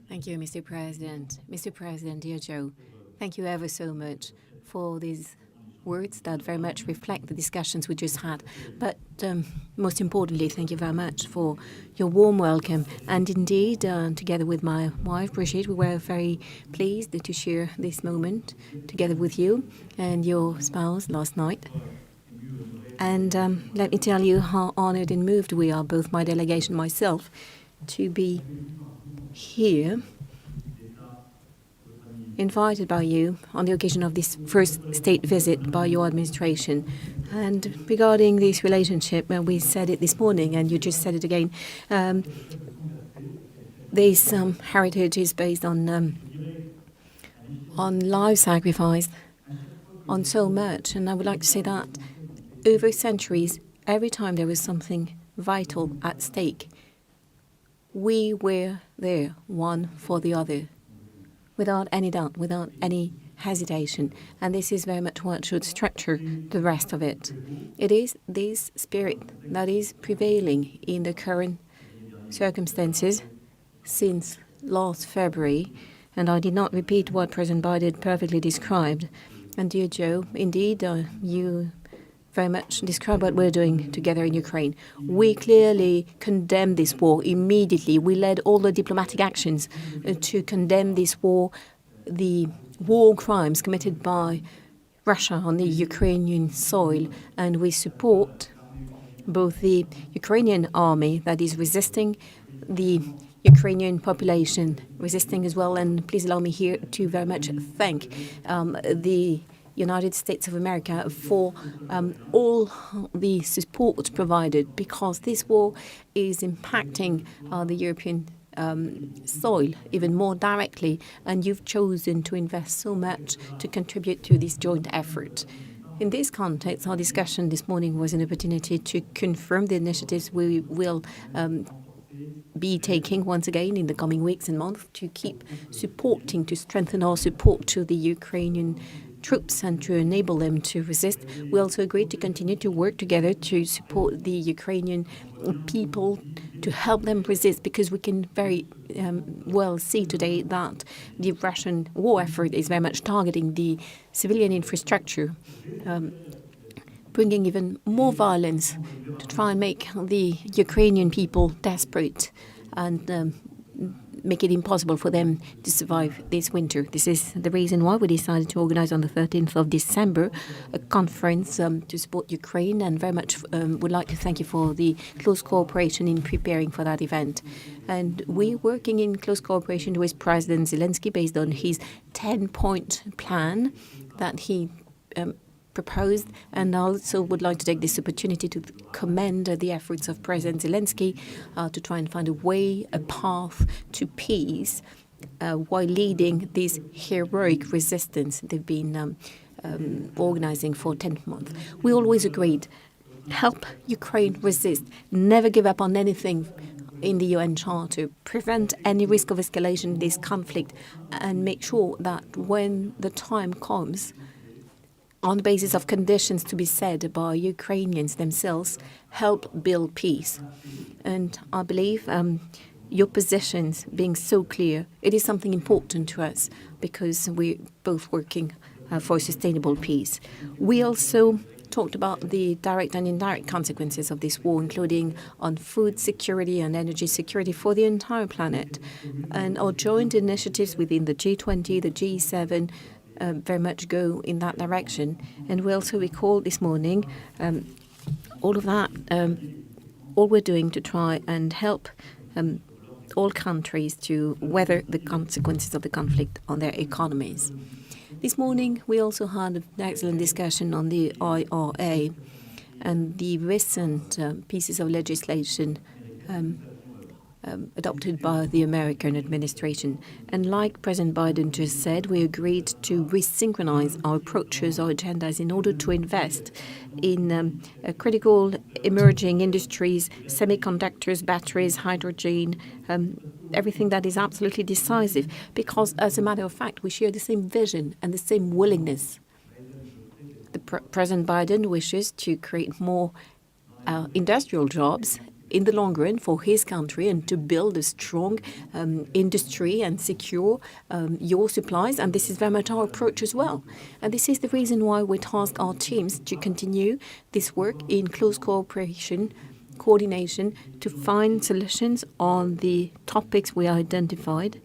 Thank you, Mr. President. Mr. President, dear Joe, thank you ever so much for these words that very much reflect the discussions we just had. But most importantly, thank you very much for your warm welcome. And indeed, together with my wife, Brigitte, we were very pleased to share this moment together with you and your spouse last night. And let me tell you how honored and moved we are, both my delegation and myself, to be here, invited by you on the occasion of this first state visit by your administration. And regarding this relationship, we said it this morning, and you just said it again, this heritage is based on life sacrifice, on so much. And I would like to say that over centuries, every time there was something vital at stake, we were there, one for the other, without any doubt, without any hesitation. And this is very much what should structure the rest of it. It is this spirit that is prevailing in the current circumstances since last February. And I did not repeat what President Biden perfectly described. And dear Joe, indeed, you very much describe what we're doing together in Ukraine. We clearly condemn this war immediately. We led all the diplomatic actions to condemn this war, the war crimes committed by Russia on the Ukrainian soil, and we support both the Ukrainian army that is resisting, the Ukrainian population resisting as well. And please allow me here to very much thank the United States of America for all the support provided, because this war is impacting the European soil even more directly, and you've chosen to invest so much to contribute to this joint effort. In this context, our discussion this morning was an opportunity to confirm the initiatives we will be taking once again in the coming weeks and months to keep supporting, to strengthen our support to the Ukrainian troops and to enable them to resist. We also agreed to continue to work together to support the Ukrainian people, to help them resist, because we can very well see today that the Russian war effort is very much targeting the civilian infrastructure, bringing even more violence to try and make the Ukrainian people desperate and make it impossible for them to survive this winter. This is the reason why we decided to organize on the 13th of December a conference to support Ukraine, and very much would like to thank you for the close cooperation in preparing for that event. And we're working in close cooperation with President Zelensky based on his 10-point plan that he proposed, and I also would like to take this opportunity to commend the efforts of President Zelensky to try and find a way, a path to peace while leading this heroic resistance they've been organizing for 10 months. We always agreed, help Ukraine resist, never give up on anything in the UN Charter, prevent any risk of escalation in this conflict, and make sure that when the time comes, on the basis of conditions to be set by Ukrainians themselves, help build peace. And I believe your positions being so clear, it is something important to us, because we're both working for sustainable peace. We also talked about the direct and indirect consequences of this war, including on food security and energy security for the entire planet. And our joint initiatives within the G20, the G7, very much go in that direction. And we also recall this morning all of that, all we're doing to try and help all countries to weather the consequences of the conflict on their economies. This morning, we also had an excellent discussion on the IRA and the recent pieces of legislation adopted by the American administration. And like President Biden just said, we agreed to resynchronize our approaches, our agendas, in order to invest in critical emerging industries, semiconductors, batteries, hydrogen, everything that is absolutely decisive. Because, as a matter of fact, we share the same vision and the same willingness. President Biden wishes to create more industrial jobs in the long run for his country and to build a strong industry and secure your supplies. And this is very much our approach as well. And this is the reason why we task our teams to continue this work in close cooperation, coordination, to find solutions on the topics we identified.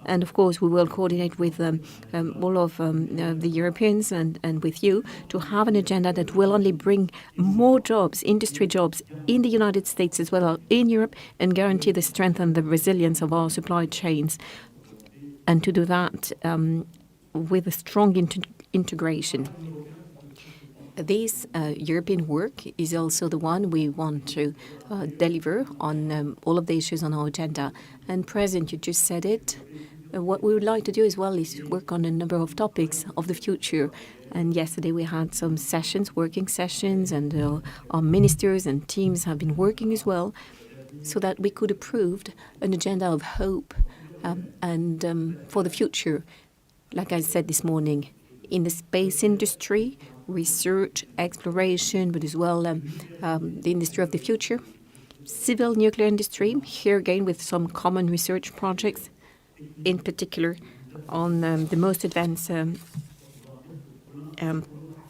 And of course, we will coordinate with all of the Europeans and with you to have an agenda that will only bring more jobs, industry jobs in the United States as well as in Europe, and guarantee the strength and the resilience of our supply chains. And to do that with a strong integration. This European work is also the one we want to deliver on all of the issues on our agenda. And President, you just said it. What we would like to do as well is work on a number of topics of the future. And yesterday we had some sessions, working sessions, and our ministers and teams have been working as well so that we could approve an agenda of hope and for the future. Like I said this morning, in the space industry, research, exploration, but as well the industry of the future. Civil nuclear industry, here again with some common research projects, in particular on the most advanced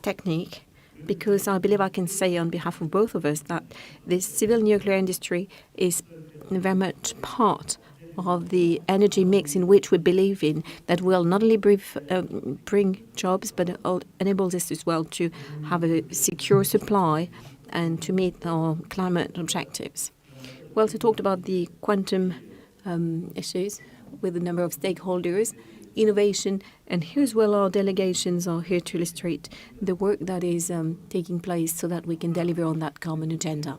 technique, because I believe I can say on behalf of both of us that the civil nuclear industry is very much part of the energy mix in which we believe in, that will not only bring jobs, but enables us as well to have a secure supply and to meet our climate objectives. We also talked about the quantum issues with a number of stakeholders, innovation, and here as well our delegations are here to illustrate the work that is taking place so that we can deliver on that common agenda.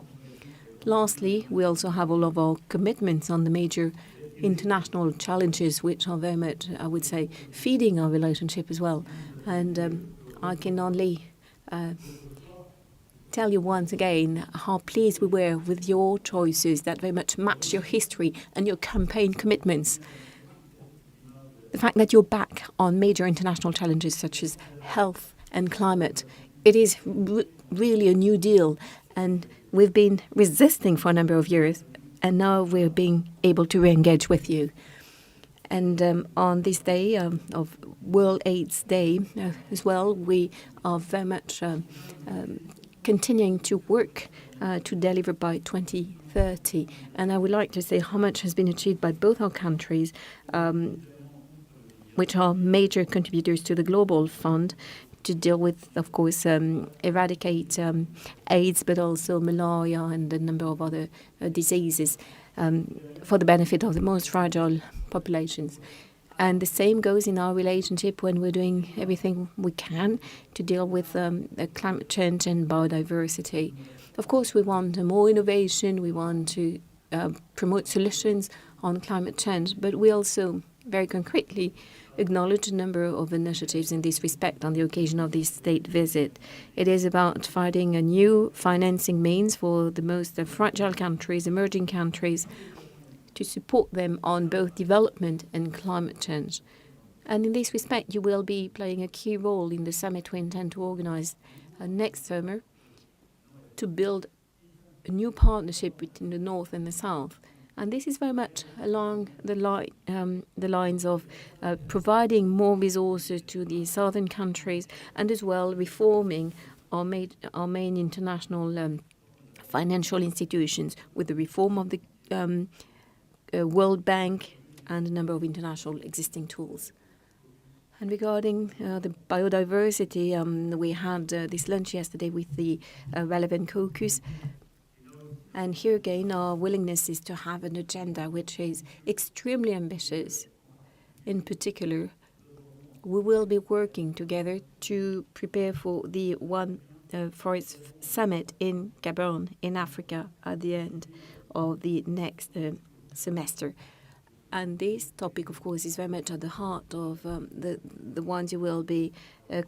Lastly, we also have all of our commitments on the major international challenges, which are very much, I would say, feeding our relationship as well. And I can only tell you once again how pleased we were with your choices that very much match your history and your campaign commitments. The fact that you're back on major international challenges such as health and climate, it is really a new deal, and we've been resisting for a number of years, and now we're being able to re-engage with you. And on this day of World AIDS Day as well, we are very much continuing to work to deliver by 2030. And I would like to say how much has been achieved by both our countries, which are major contributors to the Global Fund to deal with, of course, eradicate AIDS, but also malaria and a number of other diseases for the benefit of the most fragile populations. And the same goes in our relationship when we're doing everything we can to deal with climate change and biodiversity. Of course, we want more innovation. We want to promote solutions on climate change, but we also very concretely acknowledge a number of initiatives in this respect on the occasion of this state visit. It is about finding a new financing means for the most fragile countries, emerging countries, to support them on both development and climate change. And in this respect, you will be playing a key role in the summit we intend to organize next summer to build a new partnership between the North and the South. And this is very much along the lines of providing more resources to the southern countries and as well reforming our main international financial institutions with the reform of the World Bank and a number of international existing tools. And regarding the biodiversity, we had this lunch yesterday with the relevant caucus. And here again, our willingness is to have an agenda which is extremely ambitious. In particular, we will be working together to prepare for the One Forest Summit in Gabon, in Africa, at the end of the next semester. And this topic, of course, is very much at the heart of the ones you will be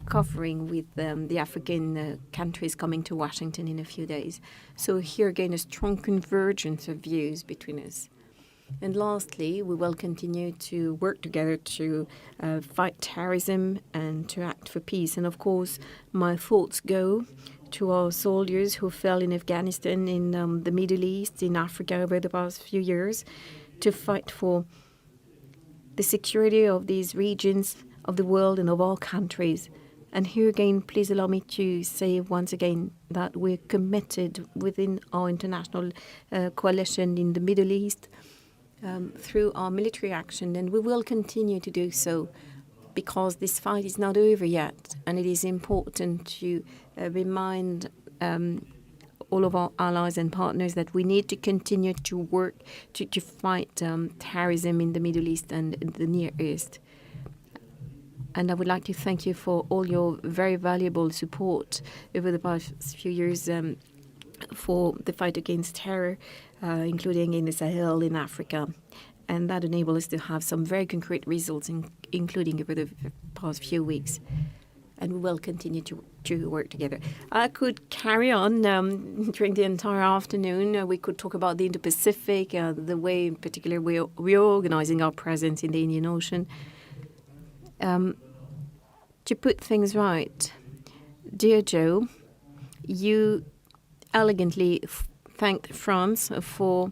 covering with the African countries coming to Washington in a few days. So here again, a strong convergence of views between us. And lastly, we will continue to work together to fight terrorism and to act for peace. And of course, my thoughts go to our soldiers who fell in Afghanistan, in the Middle East, in Africa over the past few years, to fight for the security of these regions of the world and of all countries. And here again, please allow me to say once again that we're committed within our international coalition in the Middle East through our military action, and we will continue to do so, because this fight is not over yet, and it is important to remind all of our allies and partners that we need to continue to work to fight terrorism in the Middle East and the Near East. And I would like to thank you for all your very valuable support over the past few years for the fight against terror, including in the Sahel, in Africa. And that enabled us to have some very concrete results, including over the past few weeks. And we will continue to work together. I could carry on during the entire afternoon. We could talk about the Indo-Pacific, the way in particular we're reorganizing our presence in the Indian Ocean. To put things right, dear Joe, you elegantly thanked France for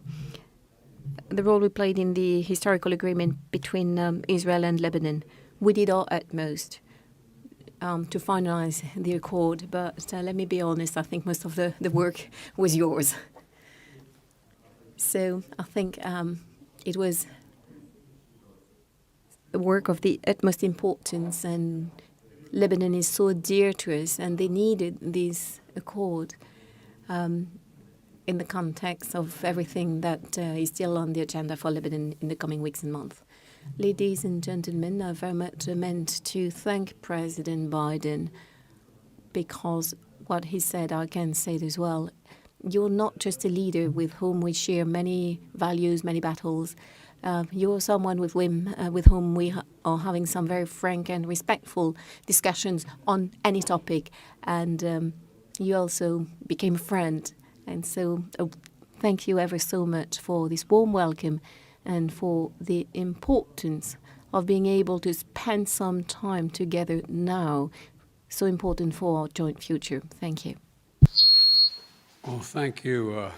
the role we played in the historical agreement between Israel and Lebanon. We did our utmost to finalize the accord, but let me be honest, I think most of the work was yours. So I think it was a work of the utmost importance, and Lebanon is so dear to us, and they needed this accord in the context of everything that is still on the agenda for Lebanon in the coming weeks and months. Ladies and gentlemen, I very much meant to thank President Biden, because what he said, I can say it as well. You're not just a leader with whom we share many values, many battles. You're someone with whom we are having some very frank and respectful discussions on any topic. And you also became a friend. And so thank you ever so much for this warm welcome and for the importance of being able to spend some time together now. So important for our joint future. Thank you. Well, thank you.